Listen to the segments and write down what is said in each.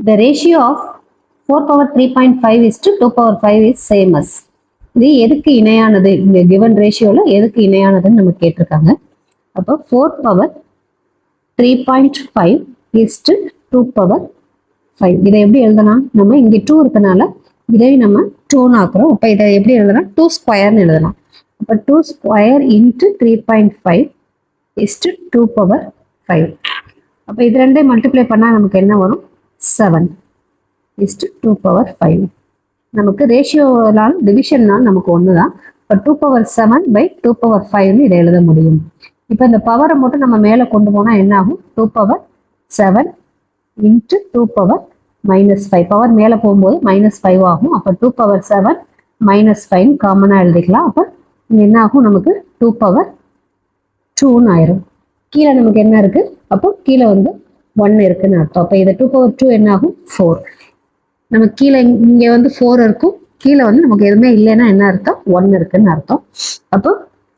The ratio of 4 power 3.5 is to 2 power 5 is same as. இது எதுக்கு இணையானது? இந்த given ratioல எதுக்கு இணையானதுன்னு நம்ம கேட்டிருக்காங்க. அப்போ 4 power 3.5 is to 2 power 5. இதை எப்படி எழுதலாம்? நம்ம இங்கே 2 இருக்கனால இதை நம்ம 2 ஆக்குறோம். அப்போ இதை எப்படி எழுதலாம்? 2 ஸ்கொயர்னு எழுதலாம். அப்போ 2 square into 3.5 is to 2 power 5. அப்போ இது ரெண்டையும் மல்டிப்ளை பண்ணால் நமக்கு என்ன வரும்? 7 is to 2 power 5. நமக்கு ரேஷியோனால் டிவிஷன்னால் நமக்கு ஒன்று தான். இப்போ 2 power 7 by 2 power 5 இதை எழுத முடியும். இப்போ இந்த பவரை மட்டும் நம்ம மேலே கொண்டு போனால் என்ன ஆகும்? 2 power 7 into 2 power minus 5. Power மேலே போகும்போது -5 ஆகும். அப்போ 2 power 7 -5 காமனாக எழுதிக்கலாம். அப்போ இங்கே என்ன ஆகும்? நமக்கு 2 power 2ன்னு ஆயிரும். கீழே நமக்கு என்ன இருக்குது? அப்போ கீழே வந்து 1 இருக்குன்னு அர்த்தம். அப்போ இதை 2 power 2 என்ன ஆகும்? 4. நம்ம கீழே இங்கே வந்து 4 இருக்கும், கீழே வந்து நமக்கு எதுவுமே இல்லைன்னா என்ன அர்த்தம்? 1 இருக்குன்னு அர்த்தம். அப்போ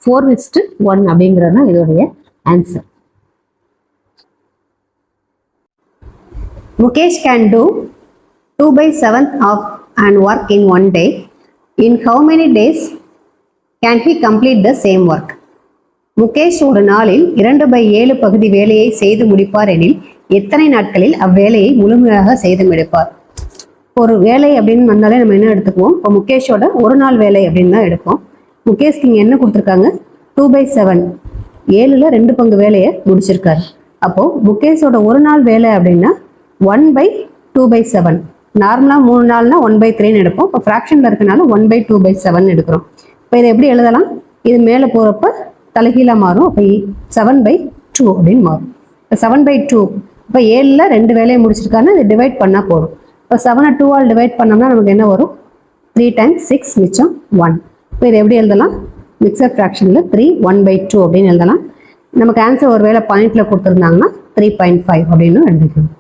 4:1 அப்படிங்கிறது தான் இதோடைய answer. Mukesh can do 2/7 of an work in one day. In how many days can he complete the same work? Mukesh ஒரு நாளில் 2/7 பகுதி வேலையை செய்து முடிப்பார் எனில் எத்தனை நாட்களில் அவ்வேலையை முழுமையாக செய்து முடிப்பார்? ஒரு வேலை அப்படின்னு வந்தாலே நம்ம என்ன எடுத்துக்குவோம்? இப்போ முகேஷோட ஒரு நாள் வேலை அப்படின்னு தான் எடுப்போம். முகேஷ்க்கு இங்கே என்ன கொடுத்துருக்காங்க? 2/7, 7ல் 2 பங்கு வேலையை முடிச்சிருக்காரு. அப்போ முகேஷோட ஒரு நாள் வேலை அப்படின்னா 1/2/7. நார்மலாக 3 நாள்னா 1/3ன்னு எடுப்போம். இப்போ ஃப்ராக்ஷனில் இருக்கனால 1/2/7 எடுக்கிறோம். இப்போ இதை எப்படி எழுதலாம்? இது மேலே போகிறப்ப தலைகீழாக மாறும். அப்போ 7/2 அப்படின்னு மாறும். இப்போ 7/2, இப்போ 7ல் 2 வேலையை முடிச்சிருக்காருன்னா இதை டிவைட் பண்ணால் போதும். இப்போ 7 2ஆல் டிவைட் பண்ணோம்னா நமக்கு என்ன வரும்? 3 times 6 மிச்சம் 1. இப்போ இதை எப்படி எழுதலாம்? மிக்சர் ஃப்ராக்ஷனில் 3 1/2 அப்படின்னு எழுதலாம். நமக்கு ஆன்சர் ஒரு வேளை பாயிண்டில் கொடுத்துருந்தாங்கன்னா 3.5 அப்படின்னு எழுதிக்கணும்.